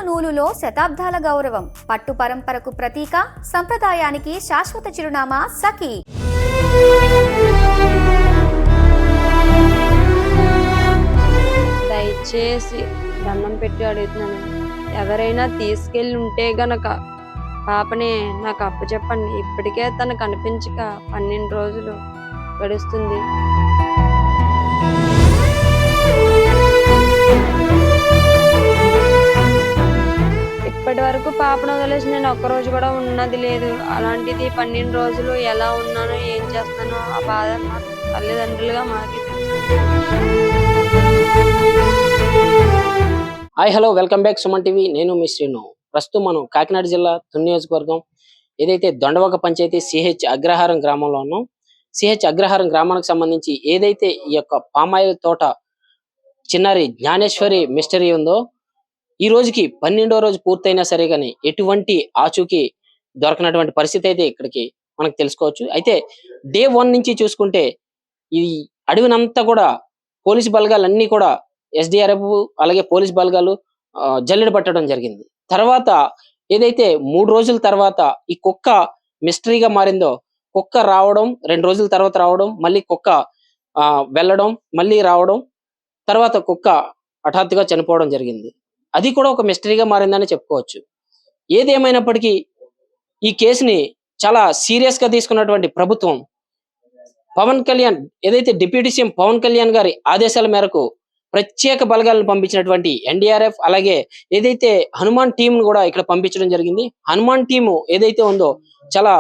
నూలులో శతాబ్దాల గౌరవం, పట్టు పరంపరకు ప్రతీక, సంప్రదాయానికి శాశ్వత చిరునామా సఖీ. దయచేసి దండం పెట్టి అడుగుతున్నాను, ఎవరైనా తీసుకెళ్ళి ఉంటే గనక పాపని నాకు అప్పచెప్పండి. ఇప్పటికే తను కనిపించక 12 రోజులు గడుస్తుంది. ఇప్పటి వరకు పాపను వదిలేసి నేను ఒక్కరోజు కూడా ఉన్నది లేదు. అలాంటిది 12 రోజులు ఎలా ఉన్నానో ఏం చేస్తానో ఆ బాధ మాకు తల్లిదండ్రులుగా మాకే తెలుసు. Hi hello welcome back Suman TV. నేను మీ శ్రీను. ప్రస్తుతం మనం కాకినాడ జిల్లా తుని నియోజకవర్గం ఏదైతే దొండవక పంచాయతీ సిహెచ్ అగ్రహారం గ్రామంలో ఉన్నాం. సిహెచ్ అగ్రహారం గ్రామానికి సంబంధించి ఏదైతే ఈ యొక్క పామాయిల్ తోట చిన్నారి జ్ఞానేశ్వరి మిస్టరీ ఉందో, ఈ రోజుకి 12వ రోజు పూర్తయినా సరే కానీ ఎటువంటి ఆచూకీ దొరకనటువంటి పరిస్థితి అయితే ఇక్కడికి మనకు తెలుసుకోవచ్చు. అయితే డే 1 నుంచి చూసుకుంటే ఈ అడవినంతా కూడా పోలీసు బలగాలన్నీ కూడా ఎస్డిఆర్ఎఫ్ అలాగే పోలీస్ బలగాలు జల్లెడ పట్టడం జరిగింది. తర్వాత ఏదైతే 3 రోజుల తర్వాత ఈ కుక్క మిస్టరీగా మారిందో, కుక్క రావడం 2 రోజుల తర్వాత రావడం, మళ్ళీ కుక్క వెళ్ళడం, మళ్ళీ రావడం, తర్వాత కుక్క హఠాత్తుగా చనిపోవడం జరిగింది. అది కూడా ఒక మిస్టరీగా మారిందని చెప్పుకోవచ్చు. ఏదేమైనప్పటికీ ఈ కేసుని చాలా సీరియస్ గా తీసుకున్నటువంటి ప్రభుత్వం పవన్ కళ్యాణ్ ఏదైతే డిప్యూటీ సీఎం పవన్ కళ్యాణ్ గారి ఆదేశాల మేరకు ప్రత్యేక బలగాలను పంపించినటువంటి ఎన్డీఆర్ఎఫ్ అలాగే ఏదైతే హనుమాన్ టీం కూడా ఇక్కడ పంపించడం జరిగింది. హనుమాన్ టీము ఏదైతే ఉందో చాలా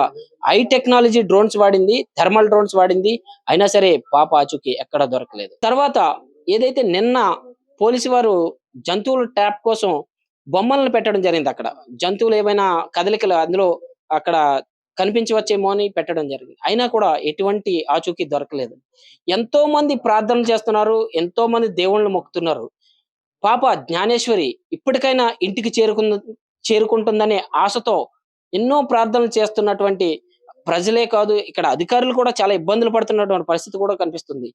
హై టెక్నాలజీ డ్రోన్స్ వాడింది, థర్మల్ డ్రోన్స్ వాడింది. అయినా సరే పాప ఆచూకీ ఎక్కడ దొరకలేదు. తర్వాత ఏదైతే నిన్న పోలీసు వారు జంతువుల ట్రాప్ కోసం బొమ్మలను పెట్టడం జరిగింది. అక్కడ జంతువులు ఏమైనా కదలికలు అందులో అక్కడ కనిపించవచ్చేమో అని పెట్టడం జరిగింది. అయినా కూడా ఎటువంటి ఆచూకీ దొరకలేదు. ఎంతో మంది ప్రార్థనలు చేస్తున్నారు, ఎంతో మంది దేవుళ్ళను మొక్కుతున్నారు. పాప జ్ఞానేశ్వరి ఇప్పటికైనా ఇంటికి చేరుకుంటుందనే ఆశతో ఎన్నో ప్రార్థనలు చేస్తున్నటువంటి ప్రజలే కాదు, ఇక్కడ అధికారులు కూడా చాలా ఇబ్బందులు పడుతున్నటువంటి పరిస్థితి కూడా కనిపిస్తుంది.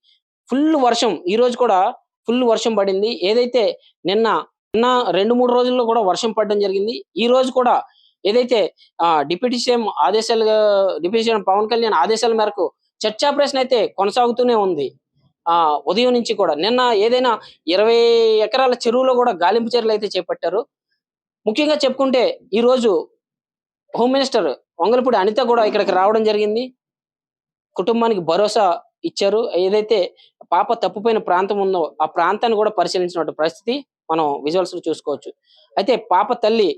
ఫుల్ వర్షం, ఈ రోజు కూడా ఫుల్ వర్షం పడింది. ఏదైతే నిన్న 2-3 రోజుల్లో కూడా వర్షం పడడం జరిగింది. ఈ రోజు కూడా ఏదైతే డిప్యూటీ సీఎం పవన్ కళ్యాణ్ ఆదేశాల మేరకు చర్చ్ ఆపరేషన్ అయితే కొనసాగుతూనే ఉంది. ఉదయం నుంచి కూడా నిన్న ఏదైనా 20 ఎకరాల చెరువులో కూడా గాలింపు చర్యలు అయితే చేపట్టారు. ముఖ్యంగా చెప్పుకుంటే ఈ రోజు హోమ్ మినిస్టర్ వంగలపూడి అనిత కూడా ఇక్కడికి రావడం జరిగింది. కుటుంబానికి భరోసా ఇచ్చారు. ఏదైతే పాప తప్పిపోయిన ప్రాంతం ఉందో ఆ ప్రాంతాన్ని కూడా పరిశీలించినటువంటి పరిస్థితి మనం విజువల్స్ లో చూసుకోవచ్చు. అయితే పాప తల్లి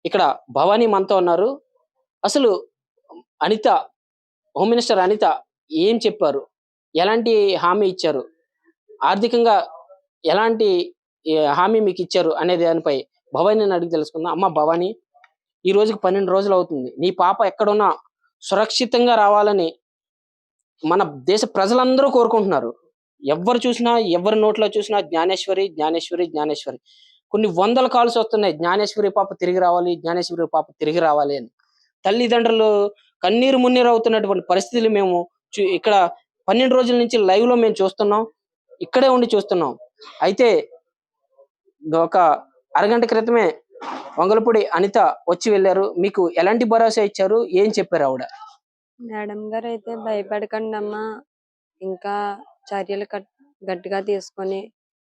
ఇక్కడ భవానీ మనతో ఉన్నారు. అసలు అనిత, హోమ్ మినిస్టర్ అనిత ఏం చెప్పారు, ఎలాంటి హామీ ఇచ్చారు, ఆర్థికంగా ఎలాంటి హామీ మీకు ఇచ్చారు అనే దానిపై భవానీని అడిగి తెలుసుకుందాం. అమ్మ భవానీ, ఈ రోజుకి 12 రోజులు అవుతుంది. నీ పాప ఎక్కడున్నా సురక్షితంగా రావాలని మన దేశ ప్రజలందరూ కోరుకుంటున్నారు. ఎవరు చూసినా, ఎవరి నోట్లో చూసినా జ్ఞానేశ్వరి జ్ఞానేశ్వరి జ్ఞానేశ్వరి. కొన్ని 100 కాల్స్ వస్తున్నాయి, జ్ఞానేశ్వరి పాప తిరిగి రావాలి, జ్ఞానేశ్వరి పాప తిరిగి రావాలి అని. తల్లిదండ్రులు కన్నీరు మున్నీరు అవుతున్నటువంటి పరిస్థితులు మేము ఇక్కడ 12 రోజుల నుంచి లైవ్ లో మేము చూస్తున్నాం, ఇక్కడే ఉండి చూస్తున్నాం. అయితే ఒక అరగంట క్రితమే వంగలపూడి అనిత వచ్చి వెళ్ళారు. మీకు ఎలాంటి భరోసా ఇచ్చారు, ఏం చెప్పారు ఆవిడ? మేడం గారు అయితే భయపడకండి అమ్మా, ఇంకా చర్యలు గట్టిగా తీసుకొని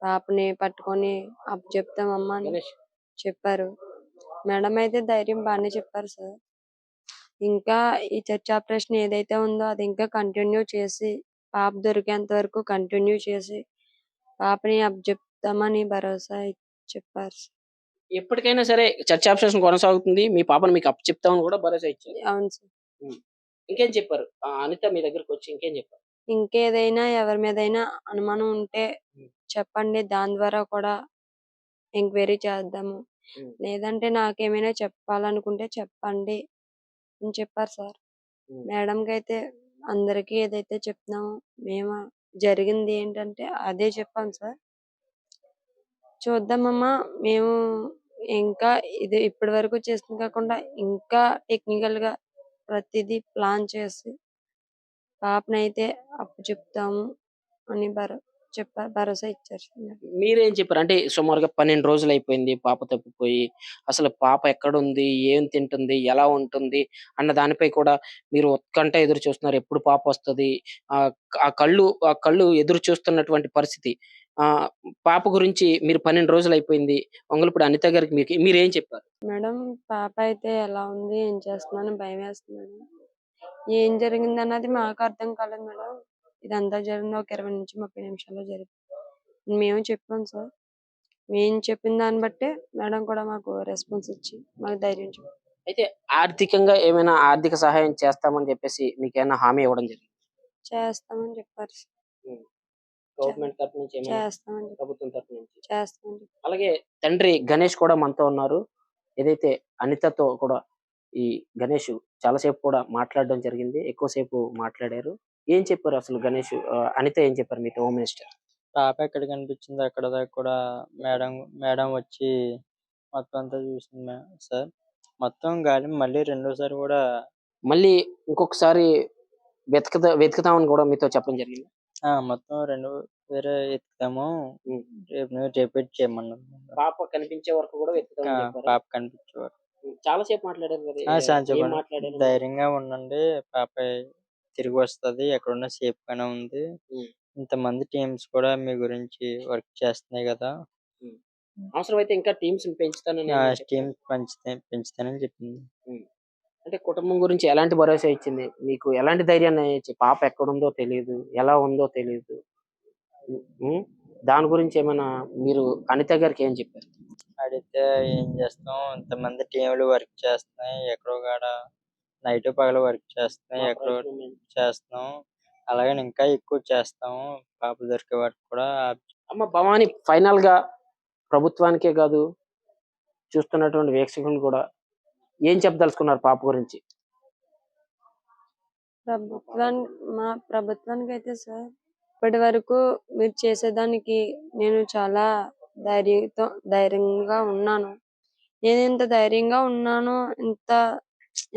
పాపని పట్టుకొని చెప్తామమ్మా అని చెప్పారు. మేడం అయితే ధైర్యం బాగానే చెప్పారు సార్. ఇంకా ఈ చర్చ్ ఆపరేషన్ ఏదైతే ఉందో అది ఇంకా కంటిన్యూ చేసి పాప దొరికేంత వరకు కంటిన్యూ చేసి పాపని చెప్తామని భరోసా చెప్పారు. ఎప్పటికైనా సరే చర్చ్ ఆపరేషన్ కొనసాగుతుంది, మీ పాపను మీకు చెప్తామని కూడా భరోసా ఇచ్చారు. అవును సార్. ఇంకేం చెప్పారు అనిత మీ దగ్గరకు వచ్చి? ఇంకేం చెప్పారు? ఇంకేదైనా ఎవరి మీదైనా అనుమానం ఉంటే చెప్పండి, దాని ద్వారా కూడా ఎంక్వైరీ చేద్దాము. లేదంటే నాకేమైనా చెప్పాలనుకుంటే చెప్పండి అని చెప్పారు సార్. మేడంకి అయితే అందరికీ ఏదైతే చెప్తున్నామో మేము జరిగింది ఏంటంటే అదే చెప్పాం సార్. చూద్దామమ్మా, మేము ఇంకా ఇది ఇప్పటి వరకు చేసింది కాకుండా ఇంకా టెక్నికల్ గా ప్రతిదీ ప్లాన్ చేసి పాపనైతే చెప్తాము అని చెప్పారు, భరోసా ఇచ్చారు సార్. మీరేం చెప్పారు? అంటే సుమారుగా 12 రోజులు అయిపోయింది పాప తప్పిపోయి. అసలు పాప ఎక్కడుంది? ఏం తింటుంది? ఎలా ఉంటుంది? అన్న దానిపై కూడా మీరు ఉత్కంఠ ఎదురు చూస్తున్నారు. ఎప్పుడు పాపొస్తది? ఆ కళ్ళు ఎదురు చూస్తున్నటువంటి పరిస్థితి. ఆహ్, పాప గురించి మీరు 12 రోజులు అయిపోయింది. వంగలపూడి అనిత గారికి మీరేం చెప్పారు? మేడం, పాప అయితే ఎలా ఉంది, ఏం చేస్తుందని భయమేస్తుంది. ఏం జరిగిందన్నది మాకు అర్థం కాలేదు మేడం. ఇదంతా జరిగింది ఒక 20-30 నిమిషాల్లో జరిగింది. మేము చెప్పాం సార్. మేము చెప్పిన దాన్ని బట్టే మేడం కూడా మాకు రెస్పాన్స్ ఇచ్చి మాకు ధైర్యం చెప్పారు. అయితే ఆర్థికంగా ఏమైనా ఆర్థిక సహాయం చేస్తామని చెప్పేసి మీకేమైనా హామీ ఇవ్వడం జరిగిందా? చేస్తామని చెప్పారు సార్. హ్మ్. గవర్నమెంట్ తరపు నుంచి ఏమైనా? చేస్తామని చెప్పారు. ప్రభుత్వం తరపు నుంచి. చేస్తామని చెప్పారు. అలాగే తండ్రి గణేష్ కూడా మనతో ఉన్నారు. ఏదైతే అనితతో కూడా ఈ గణేష్ చాలా సేపు కూడా మాట్లాడడం జరిగింది. ఎక్కువ సేపు మాట్లాడారు. ఏం చెప్పారు అసలు గణేష్? అనిత ఏం చెప్పారు మీతో హోమ్ మినిస్టర్? పాప ఎక్కడ కనిపించిందో అక్కడ దాకా కూడా మేడం మేడం వచ్చి మొత్తం అంతా చూసింది సార్. మొత్తం గాలి మళ్ళీ రెండోసారి కూడా మళ్ళీ ఇంకొకసారి వెతుకుతామని కూడా మీతో చెప్పడం జరిగింది. మొత్తం వేరే ఎత్తుతాము, హ్మ్. రిపీట్ చేయమన్నారు. పాప కనిపించే వరకు కూడా వెతుకుతామని చెప్పారా? పాప కనిపించేవారు. చాలా సేపు మాట్లాడారు కదా! చాలా ఏం చెప్పండి. మాట్లాడారు? ధైర్యంగా ఉండండి, పాప తిరిగి వస్తది, ఎక్కడున్నా సేఫ్ గానే ఉంది. హ్మ్. ఇంతమంది టీమ్స్ కూడా మీ గురించి వర్క్ చేస్తున్నాయి కదా. హ్మ్. అవసరమైతే ఇంకా టీమ్స్‌ని పెంచుతానని టీమ్ పెంచుతానని చెప్పింది. హ్మ్. అంటే కుటుంబం గురించి ఎలాంటి భరోసా ఇచ్చింది? మీకు ఎలాంటి ధైర్యాన్ని పాప ఎక్కడుందో తెలీదు. ఎలా ఉందో తెలీదు. హ్మ్. దాని గురించి ఏమైనా మీరు అనిత గారికి ఏం చెప్పారు? అడిగితే ఏం చేస్తాం, ఇంతమంది టీంలు వర్క్ చేస్తున్నాయి, ఎక్కడో కాడ నైట్ పగలు వర్క్ చేస్తున్నాయి, ఎక్కడో చేస్తున్నాం, అలాగని ఇంకా ఎక్కువ చేస్తాము, పాప దొరికే వరకు కూడా. అమ్మ భవాని ఫైనల్‌గా ప్రభుత్వానికే కాదు, చూస్తున్నటువంటి వీక్షకులు కూడా ఏం చెప్పదలుచుకున్నారు పాప గురించి? మా ప్రభుత్వానికి అయితే సార్, ఇప్పటి వరకు మీరు చేసేదానికి నేను చాలా ధైర్యంగా ఉన్నాను. నేను ఇంత ధైర్యంగా ఉన్నాను,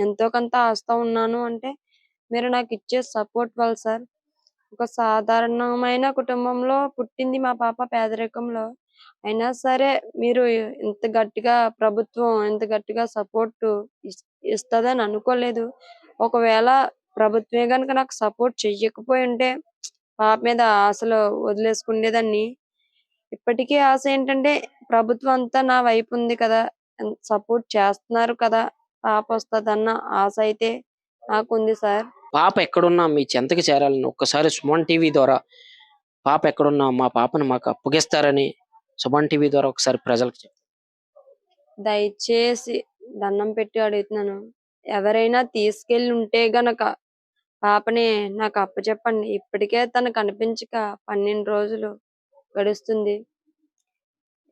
ఎంతో కొంత ఆస్తా ఉన్నాను అంటే మీరు నాకు ఇచ్చే సపోర్ట్ వల్ల సార్. ఒక సాధారణమైన కుటుంబంలో పుట్టింది మా పాప, పేదరికంలో. అయినా సరే మీరు ప్రభుత్వం ఇంత గట్టిగా సపోర్ట్ ఇస్తదని అనుకోలేదు. ఒకవేళ ప్రభుత్వమే గనుక నాకు సపోర్ట్ చెయ్యకపోయి ఉంటే పాప మీద ఆశలు వదిలేసుకునేదాన్ని. ఇప్పటికీ ఆశ ఏంటంటే ప్రభుత్వం అంతా నా వైపు ఉంది కదా, సపోర్ట్ చేస్తున్నారు కదా, పాప వస్తదన్న ఆశ అయితే నాకుంది సార్. పాప ఎక్కడున్నా మీ చెంతకి చేరాలని ఒక్కసారి సుమన్ టీవీ ద్వారా పాప ఎక్కడున్నా మా పాపను మాకు అప్పగిస్తారని సుమన్ టీవీ ద్వారా ఒకసారి ప్రజలకు చెప్పండి. దయచేసి దండం పెట్టి అడుగుతున్నాను, ఎవరైనా తీసుకెళ్లి ఉంటే గనక పాపని నాకు అప్పచెప్పండి. ఇప్పటికే తను కనిపించక 12 రోజులు గడుస్తుంది.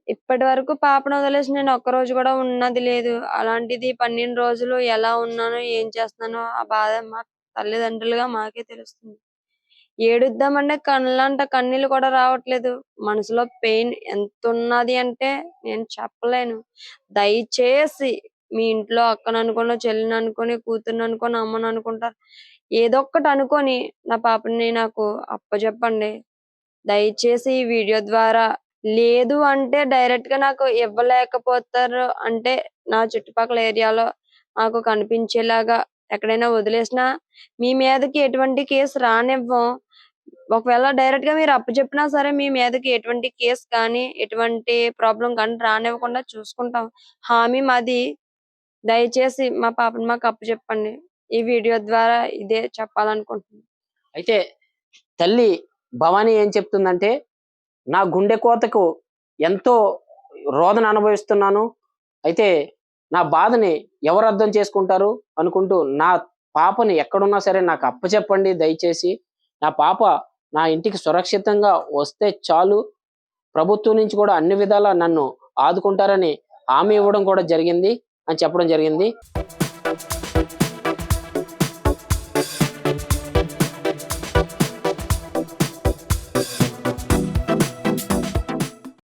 ఇప్పటి వరకు పాపను వదిలేసి నేను ఒక్కరోజు కూడా ఉన్నది లేదు. అలాంటిది 12 రోజులు ఎలా ఉన్నానో, ఏం చేస్తున్నానో ఆ బాధ మా తల్లిదండ్రులుగా మాకే తెలుస్తుంది. ఏడుద్దామంటే కళ్ళంట కన్నీళ్లు కూడా రావట్లేదు. మనసులో పెయిన్ ఎంతున్నది అంటే నేను చెప్పలేను. దయచేసి మీ ఇంట్లో అక్కననుకోనో, చెల్లిననుకోని, కూతుర్ననుకోని, అమ్మననుకుంటారు. ఏదో ఒక్కటి అనుకోని నా పాపని నాకు అప్పజెప్పండి. దయచేసి ఈ వీడియో ద్వారా. లేదు అంటే డైరెక్ట్ గా నాకు ఇవ్వలేకపోతారు అంటే నా చుట్టుపక్కల ఏరియాలో నాకు కనిపించేలాగా ఎక్కడైనా వదిలేసినా మీ మీదకి ఎటువంటి కేసు రానివ్వం. ఒకవేళ డైరెక్ట్ గా మీరు అప్పచెప్పినా సరే మీ మీదకి ఎటువంటి కేసు కానీ, ఎటువంటి ప్రాబ్లం కానీ రానివ్వకుండా చూసుకుంటాం. హామీ మాది. దయచేసి మా పాపని మాకు అప్పచెప్పండి. ఈ వీడియో ద్వారా ఇదే చెప్పాలనుకుంటున్నాను. అయితే తల్లి భవాని ఏం చెప్తుందంటే, నా గుండె కోతకు ఎంతో రోదన అనుభవిస్తున్నాను. అయితే నా బాధని ఎవరు అర్థం చేసుకుంటారు అనుకుంటూ, నా పాపని ఎక్కడున్నా సరే నాకు అప్పచెప్పండి దయచేసి. నా పాప నా ఇంటికి సురక్షితంగా వస్తే చాలు. ప్రభుత్వం నుంచి కూడా అన్ని విధాలా నన్ను ఆదుకుంటారని హామీ ఇవ్వడం కూడా జరిగింది అని చెప్పడం జరిగింది.